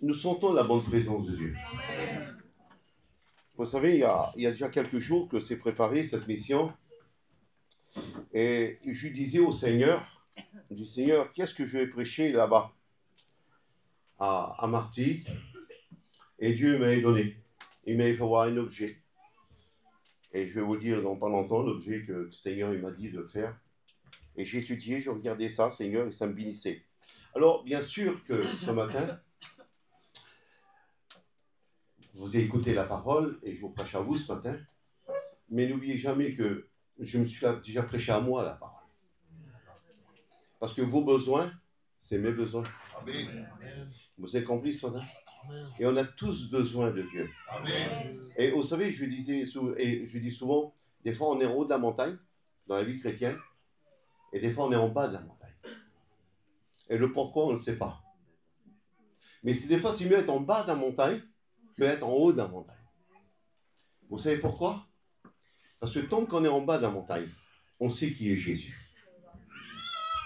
Nous sentons la bonne présence de Dieu. Vous savez, il y a déjà quelques jours que c'est préparé cette mission. Et je disais au Seigneur, je dis Seigneur, qu'est-ce que je vais prêcher là-bas à Marty? Et Dieu m'a donné. Il m'a fait voir un objet. Et je vais vous dire dans pas longtemps l'objet que le Seigneur il m'a dit de faire. Et j'ai étudié, je regardais ça, Seigneur, et ça me bénissait. Alors, bien sûr que ce matin, vous avez écouté la parole et je vous prêche à vous ce matin. Mais n'oubliez jamais que je me suis déjà prêché à moi la parole. Parce que vos besoins, c'est mes besoins. Amen. Vous avez compris ce matin? Et on a tous besoin de Dieu. Amen. Et vous savez, je dis souvent, des fois on est en haut de la montagne, dans la vie chrétienne, et des fois on est en bas de la montagne. Et le pourquoi, on ne le sait pas. Mais si des fois, c'est mieux être en bas de la montagne que être en haut de la montagne. Vous savez pourquoi? Parce que tant qu'on est en bas de la montagne, on sait qui est Jésus.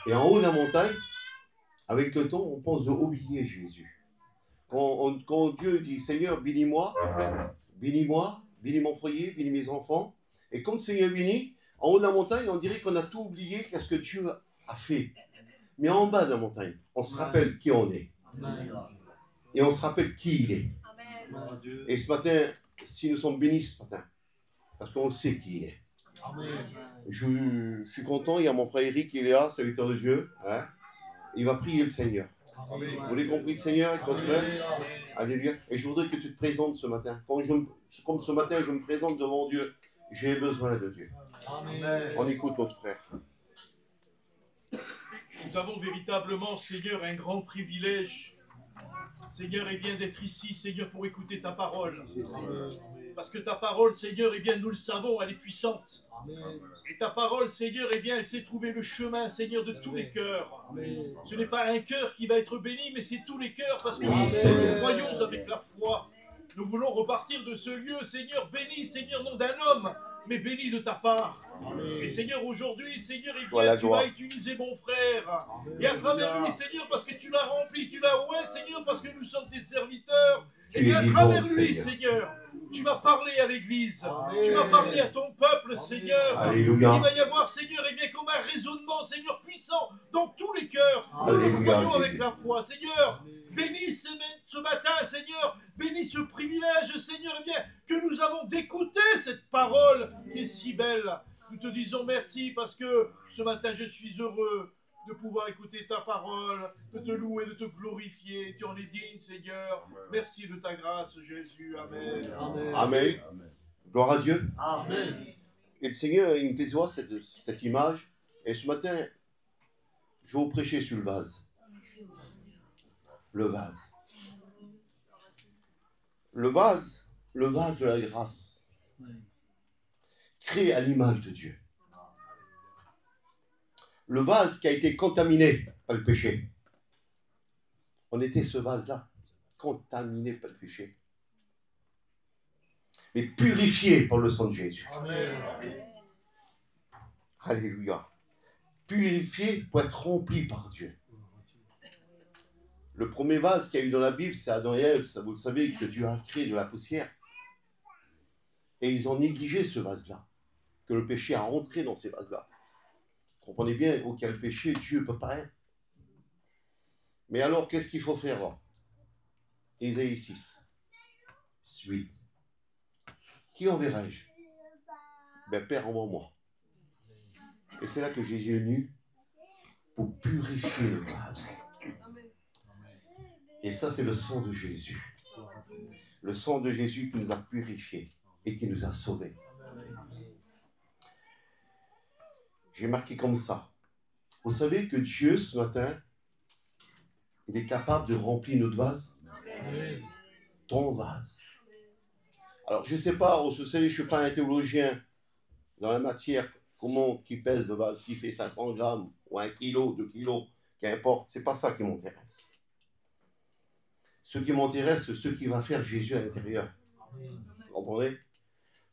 Et en haut de la montagne, avec le temps, on pense d'oublier Jésus. Quand Dieu dit, Seigneur, bénis-moi, bénis mon foyer, bénis mes enfants. Et quand le Seigneur bénit, en haut de la montagne, on dirait qu'on a tout oublié, qu'est-ce que Dieu a fait. Mais en bas de la montagne, on se rappelle qui on est. Et on se rappelle qui il est. Et ce matin, si nous sommes bénis ce matin, parce qu'on sait qui il est. Je suis content, il y a mon frère Eric qui est là, serviteur de Dieu. Hein? Il va prier le Seigneur. Amen. Vous l'avez compris, le Seigneur, avec votre frère? Alléluia. Et je voudrais que tu te présentes ce matin. Comme ce matin, je me présente devant Dieu, j'ai besoin de Dieu. Amen. On écoute notre frère. Nous avons véritablement, Seigneur, un grand privilège. Seigneur, il vient d'être ici, Seigneur, pour écouter ta parole. Parce que ta parole, Seigneur, eh bien, nous le savons, elle est puissante. Et ta parole, Seigneur, eh bien, elle sait trouver le chemin, Seigneur, de tous les cœurs. Ce n'est pas un cœur qui va être béni, mais c'est tous les cœurs, parce que nous croyons avec la foi. Nous voulons repartir de ce lieu, Seigneur, béni, Seigneur, non d'un homme, mais béni de ta part. Et Seigneur, aujourd'hui, Seigneur, eh bien, tu vas utiliser mon frère. Et à travers lui, Seigneur, parce que tu l'as rempli, tu l'as oué, Seigneur, parce que nous sommes tes serviteurs. Et bien, à travers lui, Seigneur, tu vas parler à l'Église. Tu vas parler à ton peuple, Seigneur. Alléluia. Il va y avoir, Seigneur, et bien, comme un raisonnement, Seigneur, puissant dans tous les cœurs. Nous le croyons avec la foi. Seigneur, bénis ce matin, Seigneur. Bénis ce privilège, Seigneur, et bien, que nous avons d'écouter cette parole qui est si belle. Nous te disons merci parce que ce matin, je suis heureux de pouvoir écouter ta parole, de te louer, de te glorifier. Tu en es digne, Seigneur. Merci de ta grâce, Jésus. Amen. Amen. Amen. Amen. Gloire à Dieu. Amen. Et le Seigneur, il me fait voir cette image. Et ce matin, je vais vous prêcher sur le vase. Le vase. Le vase de la grâce. Créé à l'image de Dieu. Le vase qui a été contaminé par le péché. On était ce vase-là, contaminé par le péché. Mais purifié par le sang de Jésus. Amen. Alléluia. Purifié pour être rempli par Dieu. Le premier vase qu'il y a eu dans la Bible, c'est Adam et Ève. Ça, vous le savez, que Dieu a créé de la poussière. Et ils ont négligé ce vase-là. Que le péché a rentré dans ces vases-là. Comprenez bien, où il y a le péché, Dieu ne peut pas être. Mais alors, qu'est-ce qu'il faut faire? Ésaïe 6, 8. Qui enverrai-je? Ben, Père, envoie-moi. Et c'est là que Jésus est venu pour purifier le vase. Et ça, c'est le sang de Jésus. Le sang de Jésus qui nous a purifiés et qui nous a sauvés. J'ai marqué comme ça. Vous savez que Dieu, ce matin, il est capable de remplir notre vase. Amen. Ton vase. Alors, je ne sais pas, vous savez, je ne suis pas un théologien dans la matière, comment qui pèse le vase, s'il fait 500 grammes, ou 1 kilo, 2 kilos, qu'importe. Ce n'est pas ça qui m'intéresse. Ce qui m'intéresse, c'est ce qui va faire Jésus à l'intérieur. Vous comprenez?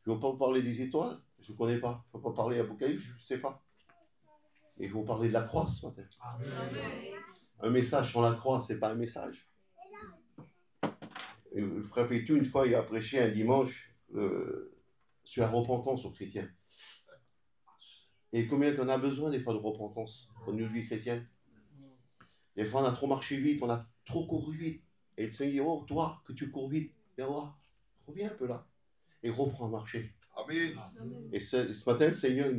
Je ne veux pas vous parler des étoiles, je ne connais pas. Je ne veux pas parler d'Apocalypse, je ne sais pas. Et je vais vous parler de la croix ce matin. Amen. Un message sur la croix, ce n'est pas un message. Le frère Pétou, une fois, il a prêché un dimanche sur la repentance aux chrétiens. Et combien qu'on a besoin des fois de repentance dans notre vie chrétienne. Des fois, on a trop marché vite, on a trop couru vite. Et le Seigneur dit, oh, toi, que tu cours vite, viens voir, reviens un peu là. Et reprends à marcher. Amen. Et ce matin, le Seigneur,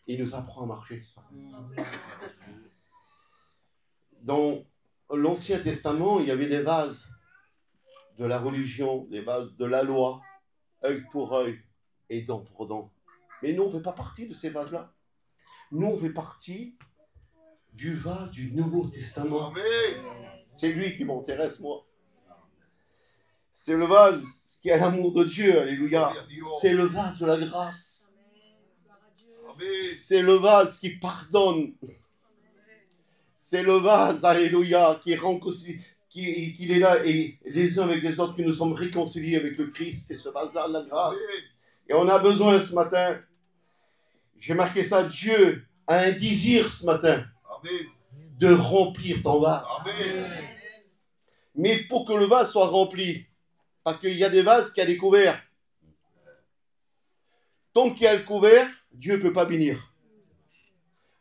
il nous apprend à marcher. Dans l'Ancien Testament, il y avait des vases de la religion, des vases de la loi, œil pour œil et dent pour dent. Mais nous, on ne fait pas partie de ces vases-là. Nous, on fait partie du vase du Nouveau Testament. Amen. C'est lui qui m'intéresse, moi. C'est le vase qui a l'amour de Dieu, alléluia. C'est le vase de la grâce. Amen. C'est le vase qui pardonne. C'est le vase, alléluia, qui est là, et les uns avec les autres, que nous sommes réconciliés avec le Christ. C'est ce vase-là de la grâce. Amen. Et on a besoin ce matin, j'ai marqué ça, Dieu a un désir ce matin Amen. de remplir ton vase. Amen. Mais pour que le vase soit rempli, parce qu'il y a des vases qui ont des couverts. Tant qu'il y a le couvert, Dieu ne peut pas bénir.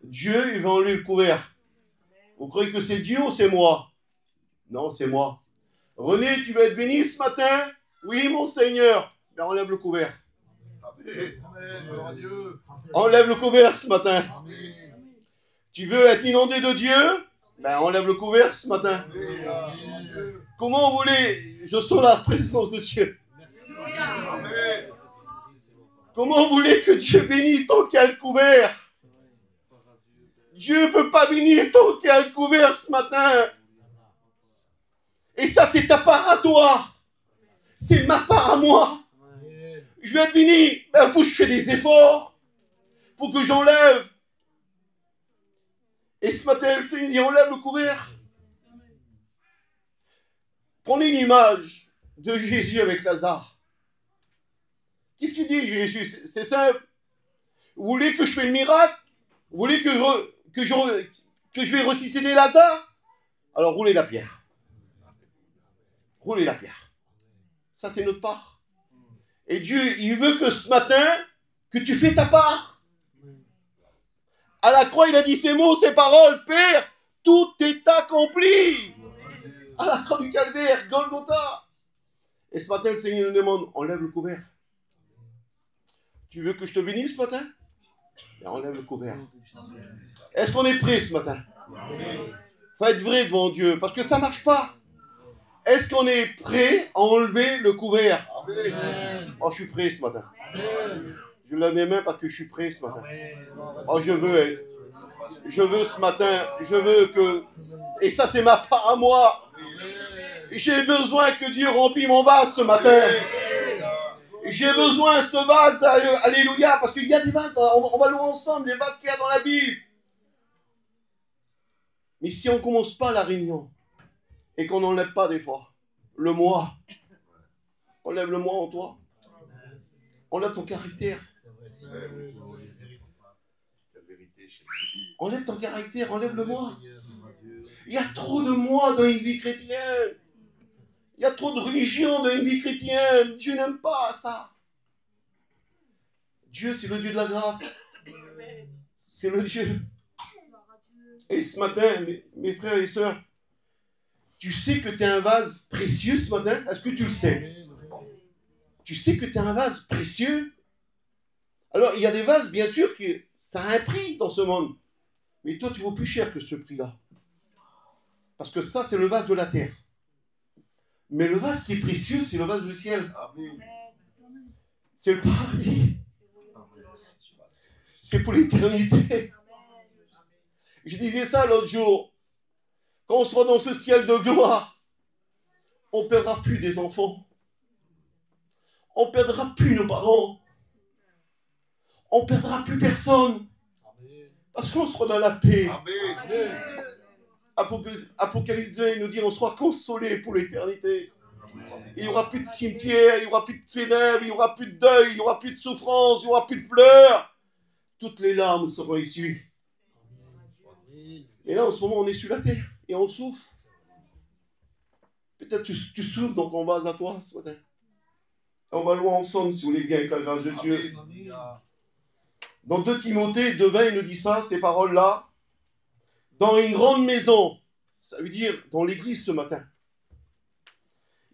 Dieu, il va enlever le couvert. Vous croyez que c'est Dieu ou c'est moi? Non, c'est moi. René, tu veux être béni ce matin? Oui, mon Seigneur. Ben, enlève le couvert. Amen. Enlève le couvert ce matin. Tu veux être inondé de Dieu? Ben, enlève le couvert ce matin. Comment vous voulez? Je sens la présence de Dieu. Amen. Comment vous voulez que Dieu bénisse tant qu'il y a le couvert? Dieu ne peut pas bénir tant qu'il y a le couvert ce matin. Et ça, c'est ta part à toi. C'est ma part à moi. Je vais être béni. Ben, il faut que je fasse des efforts. Il faut que j'enlève. Et ce matin, le Seigneur dit, enlève le couvert. Prenez une image de Jésus avec Lazare. Qu'est-ce qu'il dit, Jésus? C'est simple. Vous voulez que je fasse le miracle? Vous voulez que je vais ressusciter Lazare? Alors roulez la pierre. Roulez la pierre. Ça, c'est notre part. Et Dieu, il veut que ce matin, que tu fais ta part. À la croix, il a dit ces mots, ces paroles. Père, tout est accompli. À la croix du calvaire, Golgotha. Et ce matin, le Seigneur nous demande, enlève le couvert. Tu veux que je te bénisse ce matin? Et enlève le couvert. Est-ce qu'on est prêt ce matin? Faut être vrai devant Dieu, parce que ça ne marche pas. Est-ce qu'on est prêt à enlever le couvert? Oh, je suis prêt ce matin. Je lève mes mains parce que je suis prêt ce matin. Oh, je veux ce matin, je veux que... Et ça, c'est ma part à moi. J'ai besoin que Dieu remplisse mon vase ce matin. J'ai besoin de ce vase, alléluia, parce qu'il y a des vases, on va louer ensemble, les vases qu'il y a dans la Bible. Mais si on ne commence pas la réunion, et qu'on n'enlève pas des fois, le moi, enlève le moi en toi, enlève ton caractère. Enlève ton caractère, enlève le moi. Il y a trop de moi dans une vie chrétienne. Il y a trop de religion dans une vie chrétienne. Dieu n'aime pas ça. Dieu, c'est le Dieu de la grâce. C'est le Dieu. Et ce matin, mes frères et sœurs, tu sais que tu es un vase précieux ce matin? Est-ce que tu le sais? Tu sais que tu es un vase précieux? Alors, il y a des vases, bien sûr, que ça a un prix dans ce monde. Mais toi, tu vaux plus cher que ce prix-là. Parce que ça, c'est le vase de la terre. Mais le vase qui est précieux, c'est le vase du ciel. C'est le paradis. C'est pour l'éternité. Je disais ça l'autre jour. Quand on sera dans ce ciel de gloire, on ne perdra plus des enfants. On ne perdra plus nos parents. On ne perdra plus personne. Parce qu'on sera dans la paix. Apocalypse 1, il nous dit on sera consolés pour l'éternité. Il n'y aura plus de cimetière, il n'y aura plus de ténèbres, il n'y aura plus de deuil, il n'y aura plus de souffrance, il n'y aura plus de pleurs. Toutes les larmes seront essuies. Et là, en ce moment, on est sur la terre et on souffre. Peut-être tu souffres dans ton vase à toi ce matin. On va louer ensemble, si vous voulez bien, avec la grâce de Dieu. Dans 2 Timothée 2:20, il nous dit ça, ces paroles-là. Dans une grande maison, ça veut dire dans l'église ce matin,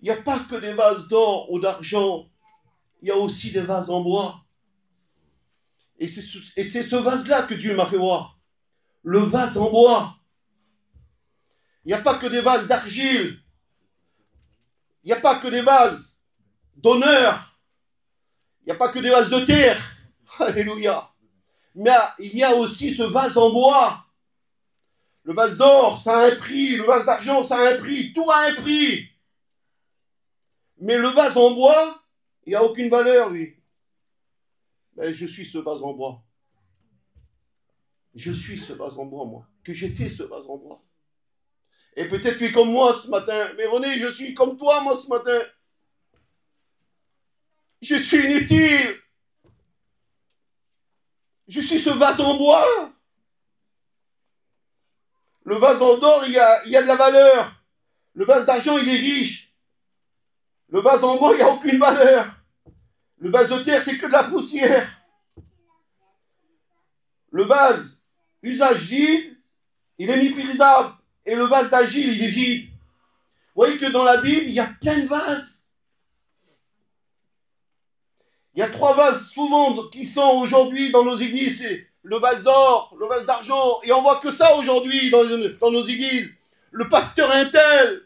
il n'y a pas que des vases d'or ou d'argent, il y a aussi des vases en bois. Et c'est ce vase-là que Dieu m'a fait voir. Le vase en bois. Il n'y a pas que des vases d'argile. Il n'y a pas que des vases d'honneur. Il n'y a pas que des vases de terre. Alléluia. Mais il y a aussi ce vase en bois. Le vase d'or, ça a un prix. Le vase d'argent, ça a un prix. Tout a un prix. Mais le vase en bois, il n'y a aucune valeur, lui. Mais je suis ce vase en bois. Je suis ce vase en bois, moi. Que j'étais ce vase en bois. Et peut-être tu es comme moi ce matin. Mais René, je suis comme toi, moi, ce matin. Je suis inutile. Je suis ce vase en bois. Le vase en or, il y a de la valeur. Le vase d'argent, il est riche. Le vase en bois, il n'y a aucune valeur. Le vase de terre, c'est que de la poussière. Le vase usage vide, il est méprisable. Et le vase d'argile, il est vide. Vous voyez que dans la Bible, il y a plein de vases. Il y a 3 vases souvent qui sont aujourd'hui dans nos églises. C'est le vase d'or, le vase d'argent. Et on voit que ça aujourd'hui dans nos églises. Le pasteur Intel.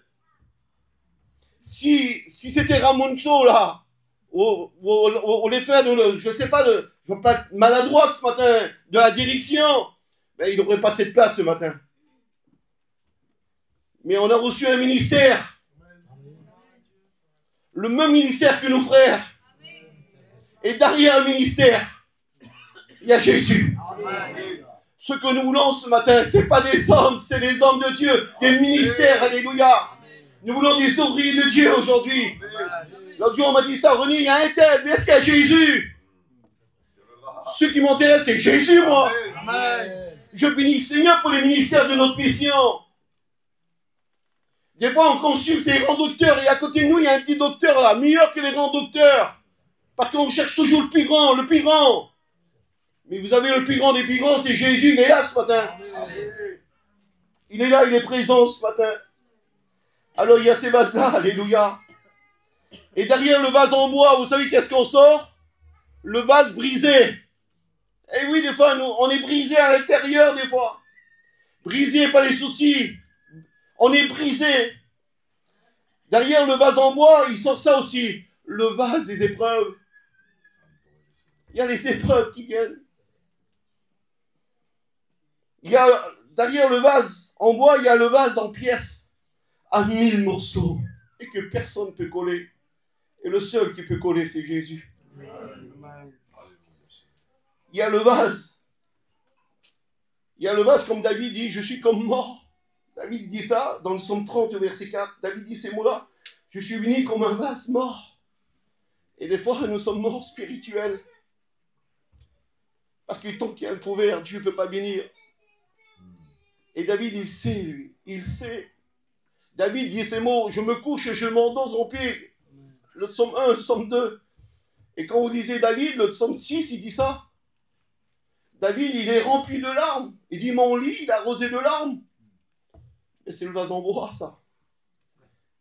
Si c'était Ramoncho là, ou les frères, je ne sais pas, je ne veux pas être maladroit ce matin, de la direction, ben, il n'aurait pas cette place ce matin. Mais on a reçu un ministère. Le même ministère que nos frères. Et derrière le ministère, il y a Jésus. Ce que nous voulons ce matin, ce n'est pas des hommes, c'est des hommes de Dieu, des ministères, alléluia. Nous voulons des ouvriers de Dieu aujourd'hui. L'autre jour, on m'a dit ça, René, il y a un tel, mais est-ce qu'il y a Jésus? Ce qui m'intéresse, c'est Jésus, moi. Je bénis le Seigneur pour les ministères de notre mission. Des fois, on consulte les grands docteurs et à côté de nous, il y a un petit docteur là, meilleur que les grands docteurs. Parce qu'on cherche toujours le plus grand, le plus grand. Mais vous avez le plus grand des plus grands, c'est Jésus, il est là ce matin. Il est là, il est présent ce matin. Alors il y a ces vases-là, alléluia. Et derrière le vase en bois, vous savez qu'est-ce qu'on sort? Le vase brisé. Et oui, des fois, nous, on est brisé à l'intérieur, des fois. Brisé par les soucis. On est brisé. Derrière le vase en bois, il sort ça aussi. Le vase des épreuves. Il y a les épreuves qui viennent. Il y a, derrière le vase en bois, il y a le vase en pièces. À 1000 morceaux. Et que personne ne peut coller. Et le seul qui peut coller, c'est Jésus. Il y a le vase. Il y a le vase, comme David dit, je suis comme mort. David dit ça dans le psaume 30, verset 4. David dit ces mots-là. Je suis venu comme un vase mort. Et des fois, nous sommes morts spirituels. Parce que tant qu'il y a un couvert, Dieu ne peut pas bénir. Et David, il sait, lui. Il sait. David dit ces mots. Je me couche et je m'endosse en pied. Le psaume 1, le psaume 2. Et quand vous lisez David, le psaume 6, il dit ça. David, il est rempli de larmes. Il dit, mon lit, il est arrosé de larmes. Et c'est le vase en bois, ça.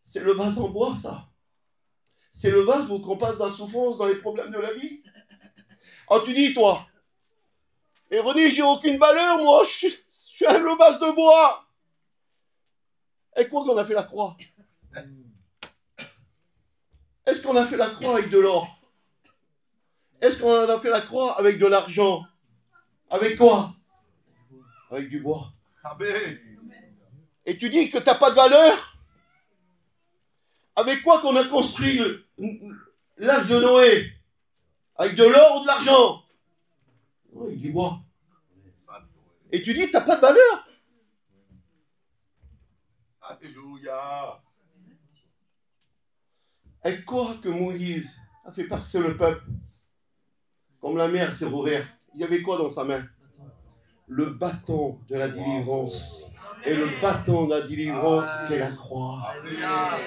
C'est le vase en bois, ça. C'est le vase où on passe dans la souffrance, dans les problèmes de la vie. Oh, tu dis, toi, et René, j'ai aucune valeur, moi, je suis le vase de bois. Et quoi qu'on a fait la croix? Est-ce qu'on a fait la croix avec de l'or? Est-ce qu'on a fait la croix avec de l'argent? Avec quoi? Avec du bois. Amen. Et tu dis que tu n'as pas de valeur? Avec quoi qu'on a construit l'arche de Noé? Avec de l'or ou de l'argent? Avec du bois. Et tu dis que tu n'as pas de valeur? Alléluia. Avec quoi que Moïse a fait passer le peuple? Comme la mer s'est rouverte. Il y avait quoi dans sa main? Le bâton de la délivrance. Et le bâton de la délivrance, c'est la croix. Amen.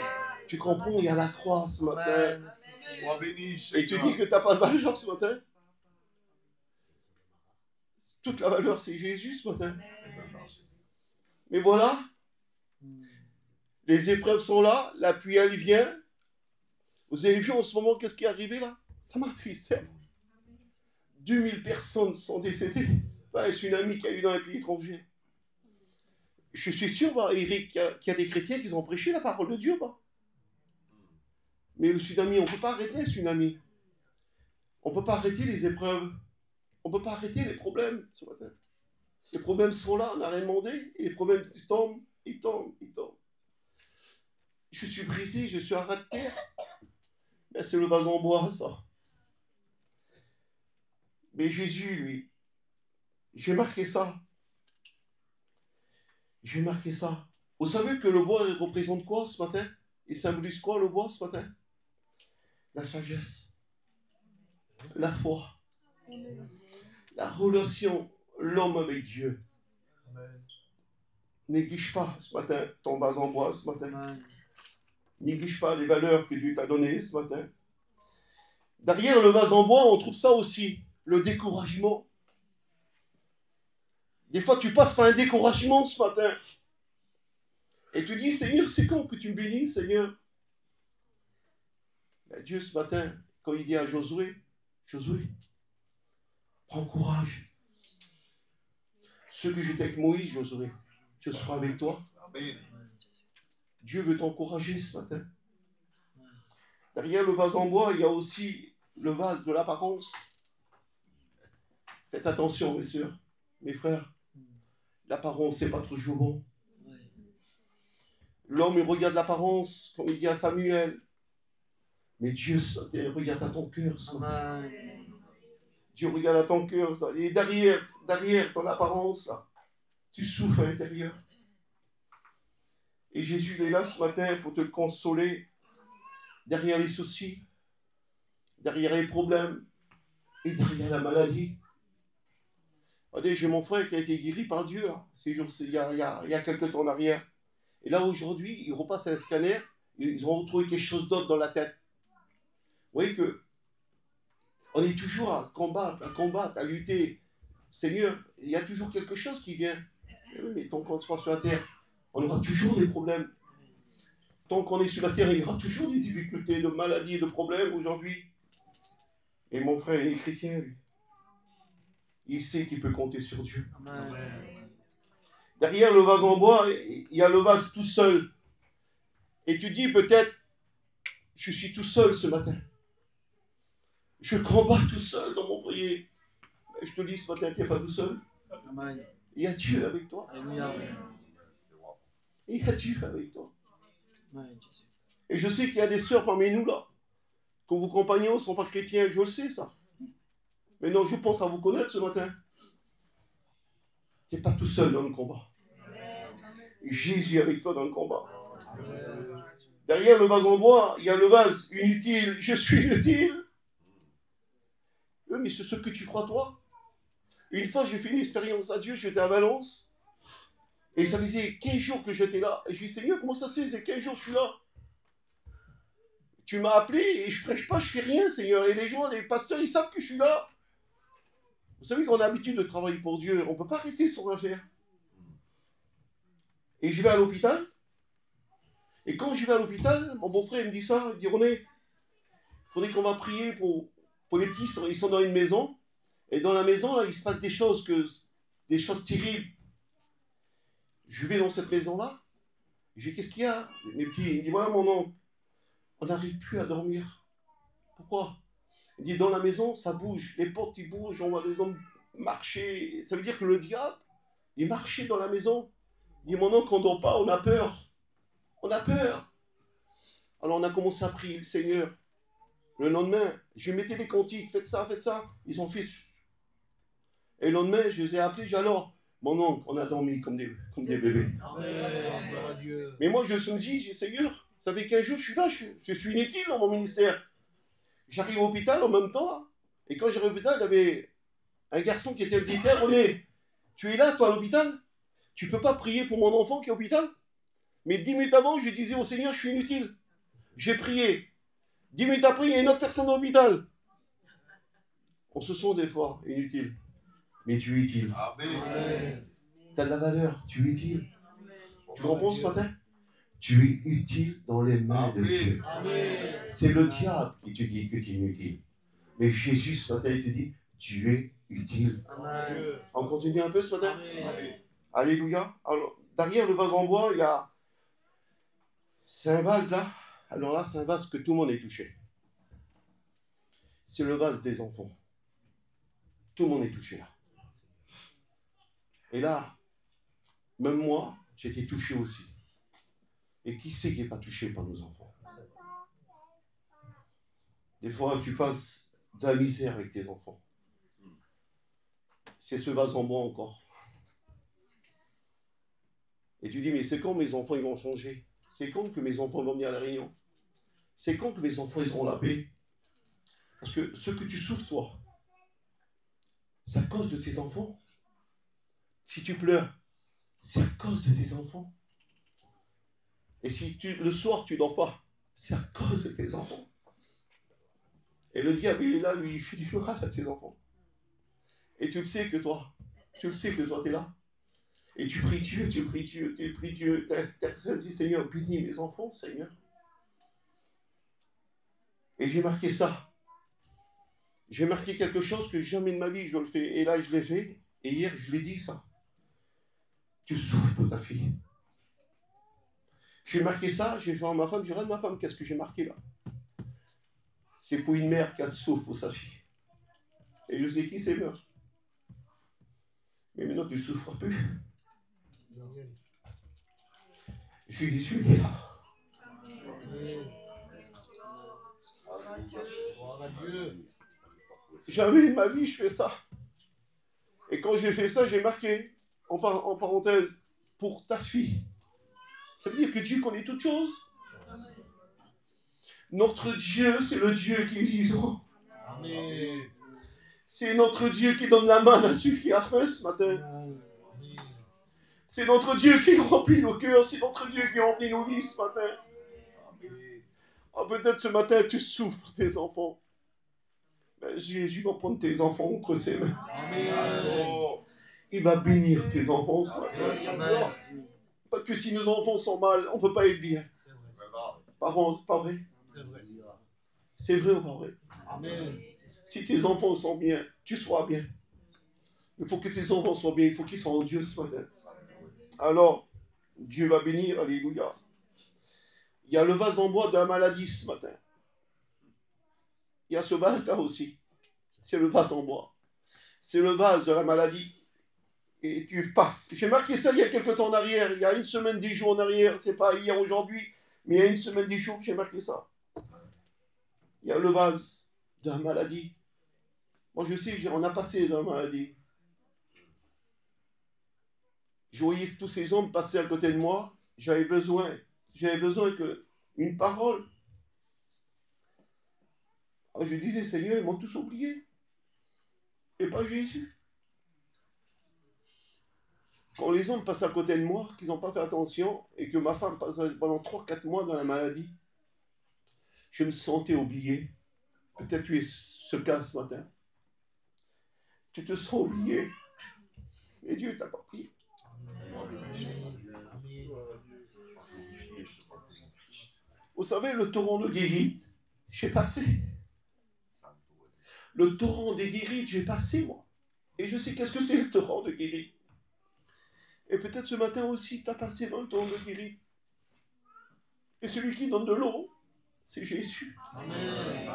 Tu comprends, il y a la croix ce matin. Sois béni, Et tu Seigneur. dis que tu n'as pas de valeur ce matin? Toute la valeur, c'est Jésus ce matin. Mais voilà, les épreuves sont là, la pluie, elle vient. Vous avez vu en ce moment, qu'est-ce qui est arrivé là? Ça m'attristait. 2000 personnes sont décédées. Pas un tsunami qu'il y a eu dans les pays étrangers. Je suis sûr, Eric, qu'il y a des chrétiens qui ont prêché la parole de Dieu. Mais le tsunami, on ne peut pas arrêter le tsunami. On ne peut pas arrêter les épreuves. On ne peut pas arrêter les problèmes ce matin. Les problèmes sont là, on n'a rien demandé. Et les problèmes tombent, ils tombent, ils tombent. Je suis brisé, je suis à ras de terre. Ben, c'est le vase en bois, ça. Mais Jésus, lui, j'ai marqué ça. J'ai marqué ça. Vous savez que le bois il représente quoi ce matin? Il symbolise quoi le bois ce matin? La sagesse, la foi, la relation, l'homme avec Dieu. Néglige pas ce matin ton vase en bois ce matin. Néglige pas les valeurs que Dieu t'a données ce matin. Derrière le vase en bois, on trouve ça aussi, le découragement. Des fois, tu passes par un découragement ce matin. Et tu dis, Seigneur, c'est quand que tu me bénis, Seigneur? Ben, Dieu, ce matin, quand il dit à Josué, Josué, prends courage. Ce que j'étais avec Moïse, Josué, je serai avec toi. Amen. Dieu veut t'encourager ce matin. Derrière le vase en bois, il y a aussi le vase de l'apparence. Faites attention, mes sœurs, mes frères. L'apparence, c'est pas toujours bon. L'homme, il regarde l'apparence, comme il dit à Samuel. Mais Dieu, il regarde à ton cœur. Ça. Dieu regarde à ton cœur. Ça. Et derrière ton apparence, ça, tu souffres à l'intérieur. Et Jésus il est là ce matin pour te consoler derrière les soucis, derrière les problèmes et derrière la maladie. Regardez, j'ai mon frère qui a été guéri par Dieu ces jours, il y a quelques temps en arrière. Et là, aujourd'hui, il repasse un scanner, ils ont retrouvé quelque chose d'autre dans la tête. Vous voyez que on est toujours à combattre, à lutter. Seigneur, il y a toujours quelque chose qui vient. Mais tant qu'on sera sur la terre, on aura toujours des problèmes. Tant qu'on est sur la terre, il y aura toujours des difficultés, de maladies, de problèmes aujourd'hui. Et mon frère, il est chrétien, lui. Il sait qu'il peut compter sur Dieu. Amen. Derrière le vase en bois, il y a le vase tout seul. Et tu dis peut-être, je suis tout seul ce matin. Je combats tout seul dans mon foyer. Je te dis ce matin, tu n'es pas tout seul. Amen. Il y a Dieu avec toi. Alléluia. Il y a Dieu avec toi. Amen, Jésus. Et je sais qu'il y a des sœurs parmi nous là, que vos compagnons ne sont pas chrétiens, je le sais ça. Mais non, je pense à vous connaître ce matin. Tu n'es pas tout seul dans le combat. Jésus est avec toi dans le combat. Derrière le vase en bois, il y a le vase inutile. Je suis inutile. Oui, mais c'est ce que tu crois toi. Une fois, j'ai fait une expérience à Dieu, j'étais à Valence. Et ça faisait 15 jours que j'étais là. Et je lui ai dit, Seigneur, comment ça se fait, c'est 15 jours que je suis là? Tu m'as appelé et je prêche pas, je fais rien, Seigneur. Et les gens, les pasteurs, ils savent que je suis là. Vous savez qu'on a l'habitude de travailler pour Dieu. On ne peut pas rester sans rien faire. Et je vais à l'hôpital. Et quand je vais à l'hôpital, mon beau-frère il me dit ça. Il dit, René, il faudrait qu'on va prier pour les petits. Ils sont dans une maison. Et dans la maison, là, il se passe des choses terribles. Je vais dans cette maison-là. Je dis, qu'est-ce qu'il y a? Mes petits, il me dit, voilà mon oncle, on n'arrive plus à dormir. Pourquoi? Il dit, dans la maison, ça bouge, les portes, ils bougent, on voit des hommes marcher. Ça veut dire que le diable, il marchait dans la maison. Il dit, mon oncle, on ne dort pas, on a peur. On a peur. Alors on a commencé à prier le Seigneur. Le lendemain, je lui mettais des cantiques, faites ça, faites ça. Ils ont fait. Et le lendemain, je les ai appelés, j'ai dit, alors, mon oncle, on a dormi comme des bébés. Amen. Mais moi, je me suis dit, j'ai dit, Seigneur, ça fait 15 jours, je suis là, je suis inutile dans mon ministère. J'arrive au hôpital en même temps, là. Et quand j'arrive au hôpital, il y avait un garçon qui était militaire. René, tu es là, toi, à l'hôpital? Tu ne peux pas prier pour mon enfant qui est à l'hôpital? Mais 10 minutes avant, je disais au Seigneur, je suis inutile. J'ai prié. 10 minutes après, il y a une autre personne à l'hôpital. On se sent des fois inutile. Mais tu es utile. Amen. Tu as de la valeur. Tu es utile. Tu comprends ce matin? Tu es utile dans les mains de Dieu. C'est le diable qui te dit que tu es inutile. Mais Jésus ce matin, il te dit, tu es utile. Amen. On continue un peu ce matin? Amen. Alléluia. Alors, derrière le vase en bois, il y a... C'est un vase là. Alors là, c'est un vase que tout le monde est touché. C'est le vase des enfants. Tout le monde est touché là. Et là, même moi, j'ai été touché aussi. Et qui c'est qui n'est pas touché par nos enfants? Des fois, tu passes de la misère avec tes enfants. C'est ce vase en bois encore. Et tu dis, mais c'est quand mes enfants ils vont changer? C'est quand que mes enfants vont venir à la réunion? C'est quand que mes enfants ils auront la paix? Parce que ce que tu souffres, toi, c'est à cause de tes enfants. Si tu pleures, c'est à cause de tes enfants. Et si le soir, tu ne dors pas, c'est à cause de tes enfants. Et le diable, il est là, lui, il fait du mal à tes enfants. Et tu le sais que toi, tu es là. Et tu pries Dieu, tu pries Dieu. Tu dis, Seigneur, bénis mes enfants, Seigneur. Et j'ai marqué ça. J'ai marqué quelque chose que jamais de ma vie je le fais. Et là, je l'ai fait. Et hier, je l'ai dit ça. Tu souffres pour ta fille. J'ai marqué ça, j'ai fait à ma femme, je regarde ma femme, qu'est-ce que j'ai marqué là? C'est pour une mère qui a souffre pour sa fille. Et je sais qui c'est meurt. Mais maintenant, tu ne souffres plus. Je lui dis, je suis là. Jamais de ma vie, je fais ça. Et quand j'ai fait ça, j'ai marqué, en parenthèse, pour ta fille. Ça veut dire que Dieu connaît toutes choses. Notre Dieu, c'est le Dieu qui est vivant. Amen. C'est notre Dieu qui donne la main à celui qui a faim ce matin. C'est notre Dieu qui remplit nos cœurs. C'est notre Dieu qui remplit nos vies ce matin. Oh, peut-être ce matin, tu souffres pour tes enfants. Ben, Jésus va prendre tes enfants entre ses mains. Amen. Il va bénir tes enfants ce matin. Amen. Parce que si nos enfants sont mal, on ne peut pas être bien. Parents, c'est pas vrai. C'est vrai ou pas vrai? Amen. Si tes enfants sont bien, tu seras bien. Il faut que tes enfants soient bien. Il faut qu'ils soient en Dieu ce matin. Alors, Dieu va bénir. Alléluia. Il y a le vase en bois de la maladie ce matin. Il y a ce vase-là aussi. C'est le vase en bois. C'est le vase de la maladie. Et tu passes. J'ai marqué ça il y a quelque temps en arrière. Il y a une semaine, 10 jours en arrière. C'est pas hier, aujourd'hui. Mais il y a une semaine, 10 jours, j'ai marqué ça. Il y a le vase de la maladie. Moi, je sais, on a passé dans la maladie. Je voyais tous ces hommes passer à côté de moi. J'avais besoin qu'une parole. Alors, je disais, Seigneur, ils m'ont tous oublié. Et pas Jésus. Quand les hommes passent à côté de moi, qu'ils n'ont pas fait attention, et que ma femme passe pendant 3-4 mois dans la maladie, je me sentais oublié. Peut-être tu es ce cas ce matin. Tu te sens oublié. Et Dieu ne t'a pas pris. Vous savez, le torrent de guérite, j'ai passé. Le torrent de guérite, j'ai passé, moi. Et je sais qu'est-ce que c'est le torrent de guérite. Et peut-être ce matin aussi, tu as passé dans le torrent de guérite. Et celui qui donne de l'eau, c'est Jésus. Amen.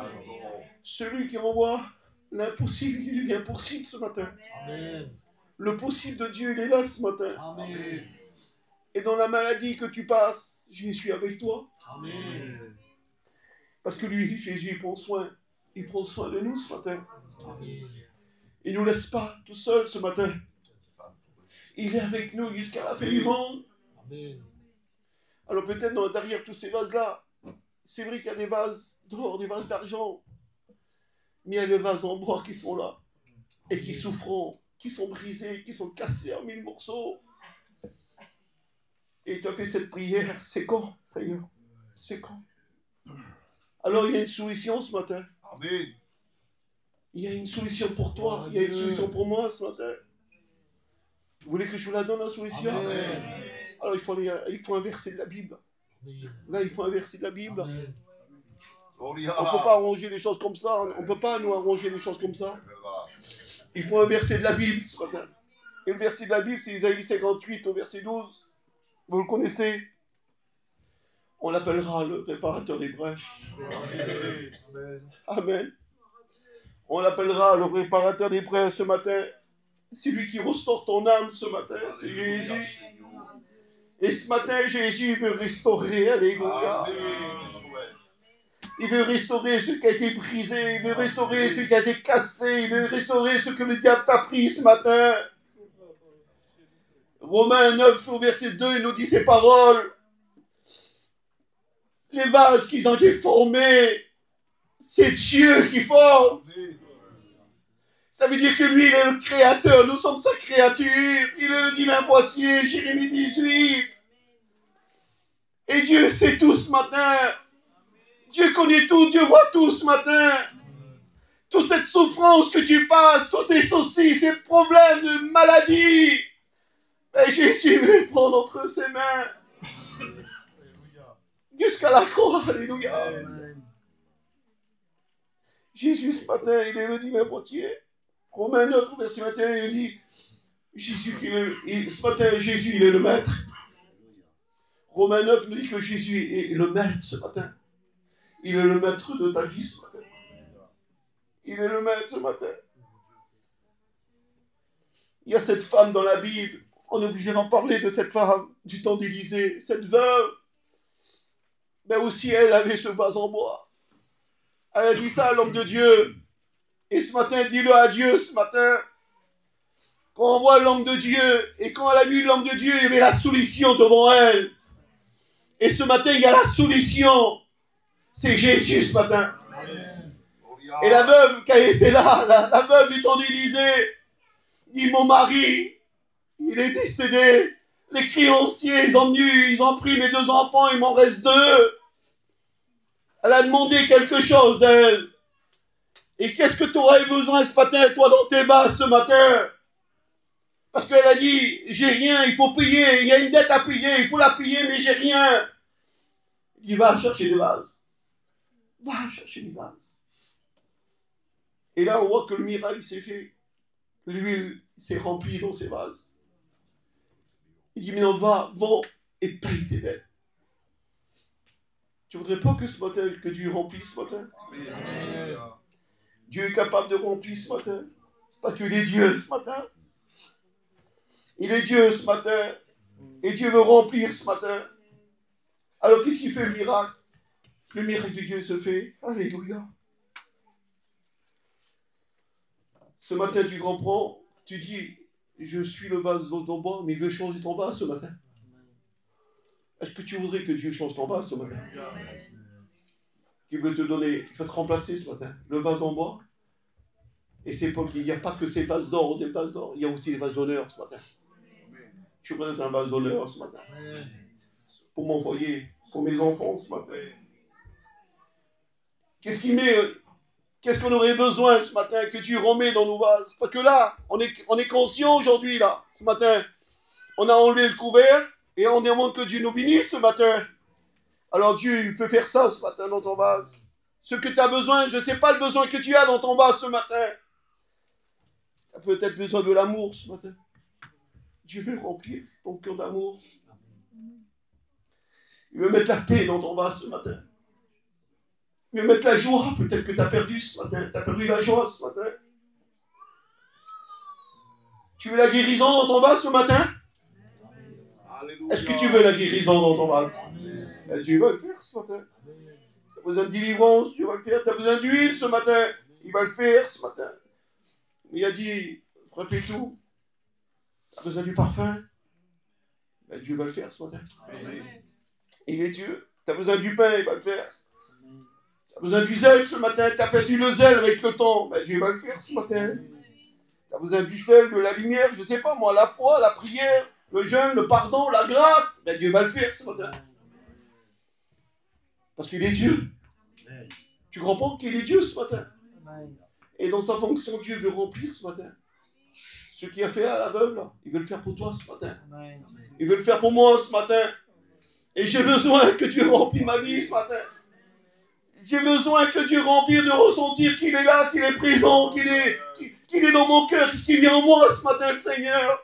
Celui qui envoie l'impossible, il devient possible ce matin. Amen. Le possible de Dieu, il est là ce matin. Amen. Et dans la maladie que tu passes, je suis avec toi. Amen. Parce que lui, Jésus, il prend soin de nous ce matin. Amen. Il ne nous laisse pas tout seul ce matin. Il est avec nous jusqu'à la fin du monde. Amen. Alors peut-être derrière tous ces vases-là, c'est vrai qu'il y a des vases d'or, des vases d'argent. Mais il y a des vases en bois qui sont là. Et qui souffrent, qui sont brisés, qui sont cassés en 1000 morceaux. Et tu as fait cette prière, c'est quand, Seigneur? C'est quand? Alors il y a une solution ce matin. Amen. Il y a une solution pour toi, il y a une solution pour moi ce matin. Vous voulez que je vous la donne, la solution? Amen. Alors il faut un verset de la Bible. Là, il faut un verset de la Bible. Amen. On ne peut pas arranger les choses comme ça. On ne peut pas nous arranger les choses comme ça. Il faut un verset de la Bible ce matin. Et le verset de la Bible, c'est Isaïe 58 au verset 12. Vous le connaissez? On l'appellera le réparateur des brèches. Amen. On l'appellera le réparateur des brèches ce matin. C'est lui qui restaure ton âme ce matin. C'est Jésus. Et ce matin, Jésus veut restaurer. Alléluia. Il veut restaurer ce qui a été brisé. Il veut restaurer ce qui a été cassé. Il veut restaurer ce que le diable t'a pris ce matin. Romains 9 au verset 2, il nous dit ces paroles. Les vases qu'ils ont été formés, c'est Dieu qui forme. Ça veut dire que lui, il est le créateur. Nous sommes sa créature. Il est le divin poissonnier, Jérémie 18. Et Dieu sait tout ce matin. Dieu connaît tout, Dieu voit tout ce matin. Toute cette souffrance que tu passes, tous ces soucis, ces problèmes de maladie. Et Jésus veut les prendre entre ses mains. Jusqu'à la croix, alléluia. Jésus, ce matin, il est le divin potier. Romains 9, verset 21, il dit, ce matin, Jésus, il est le maître. Romains 9 nous dit que Jésus est le maître ce matin. Il est le maître de ta vie ce matin. Il est le maître ce matin. Il y a cette femme dans la Bible. On est obligé d'en parler de cette femme du temps d'Élisée. Cette veuve. Mais aussi elle avait ce vase en bois. Elle a dit ça à l'homme de Dieu. Et ce matin, dis-le à Dieu ce matin. Quand on voit l'homme de Dieu, et quand elle a vu l'homme de Dieu, il y avait la solution devant elle. Et ce matin, il y a la solution. C'est Jésus ce matin. Et la veuve qui a été là, la veuve du temps d'Élisée, dit mon mari, il est décédé. Les créanciers, ils ont pris mes 2 enfants, il m'en reste 2. Elle a demandé quelque chose, elle. Et qu'est-ce que tu aurais besoin ce matin, toi, dans tes vases ce matin? Parce qu'elle a dit, j'ai rien, il faut payer, il y a une dette à payer, il faut la payer, mais j'ai rien. Il dit, va chercher des vases. Va chercher des vases. Et là, on voit que le miracle s'est fait. L'huile s'est remplie dans ces vases. Il dit, maintenant, va, vends et paye tes dettes. Tu voudrais pas que ce matin, que Dieu remplisse ce matin? Amen. Dieu est capable de remplir ce matin. Parce qu'il est Dieu ce matin. Il est Dieu ce matin. Et Dieu veut remplir ce matin. Alors qu'est-ce qui fait le miracle? Le miracle de Dieu se fait. Alléluia. Ce matin, tu comprends, tu dis, je suis le vase dans ton bois, mais il veut changer ton vase ce matin. Est-ce que tu voudrais que Dieu change ton vase ce matin? Il veut te donner, il va te remplacer ce matin. Le vase en bois. Et c'est pas, il n'y a pas que ces vases d'or, des vases d'or, il y a aussi des vases d'honneur ce matin. Tu voudrais être un vase d'honneur ce matin. Pour mon foyer, pour mes enfants ce matin. Qu'est-ce qu'on aurait besoin ce matin que Dieu remet dans nos vases? Parce que là, on est conscient aujourd'hui, là, ce matin. On a enlevé le couvert et on demande que Dieu nous bénisse ce matin. Alors Dieu peut faire ça ce matin dans ton vase. Ce que tu as besoin, je ne sais pas le besoin que tu as dans ton vase ce matin. Tu as peut-être besoin de l'amour ce matin. Dieu veut remplir ton cœur d'amour. Il veut mettre la paix dans ton vase ce matin. Il veut mettre la joie. Peut-être que tu as perdu ce matin. Tu as perdu la joie ce matin. Tu veux la guérison dans ton vase ce matin? Alléluia. Est-ce que tu veux la guérison dans ton vase? Dieu va le faire ce matin. Tu as besoin de délivrance, Dieu va le faire. Tu as besoin d'huile ce matin, il va le faire ce matin. Il a dit, frappez tout. Tu as besoin du parfum, Dieu va le faire ce matin. Amen. Il est Dieu. Tu as besoin du pain, il va le faire. Tu as besoin du zèle ce matin, tu as perdu le zèle avec le temps, Dieu va le faire ce matin. Tu as besoin du sel, de la lumière, je ne sais pas moi, la foi, la prière. le jeûne, le pardon, la grâce, ben Dieu va le faire ce matin. Parce qu'il est Dieu. Tu comprends qu'il est Dieu ce matin. Et dans sa fonction, Dieu veut remplir ce matin. Ce qu'il a fait à l'aveugle, il veut le faire pour toi ce matin. Il veut le faire pour moi ce matin. Et j'ai besoin que Dieu remplisse ma vie ce matin. J'ai besoin que Dieu remplisse de ressentir qu'il est là, qu'il est présent, qu'il est dans mon cœur, qu'il vient en moi ce matin, le Seigneur.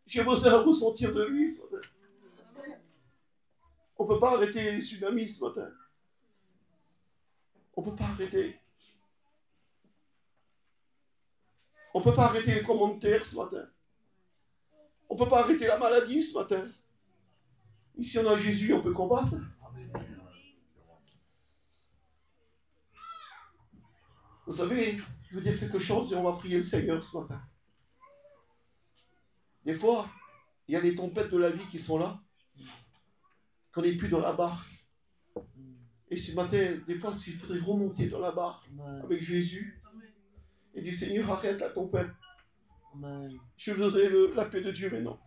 J'ai besoin de ressentir de lui ce matin. On ne peut pas arrêter les tsunamis ce matin. On ne peut pas arrêter. On ne peut pas arrêter les tremblements de terre ce matin. On ne peut pas arrêter la maladie ce matin. Ici, on a Jésus, on peut combattre. Vous savez, je veux dire quelque chose et on va prier le Seigneur ce matin. Des fois, il y a des tempêtes de la vie qui sont là, qu'on n'est plus dans la barque. Et ce matin, des fois, s'il faudrait remonter dans la barque avec Jésus et dire Seigneur, arrête la tempête. Je voudrais la paix de Dieu maintenant.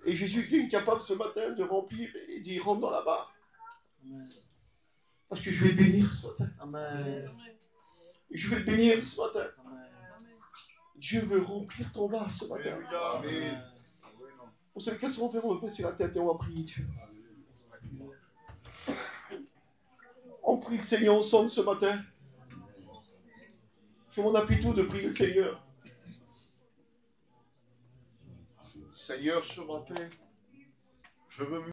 Et Jésus qui est capable ce matin de remplir et d'y rentrer dans la barque. Parce que je vais te bénir ce matin. Je vais te bénir ce matin. Dieu veut remplir ton vase ce matin. Amen. Vous savez qu'est-ce qu'on va faire? On va passer la tête et on va prier Dieu. On prie le Seigneur ensemble ce matin. Je m'en appuie tout de prier le Seigneur. Seigneur, ce matin, je veux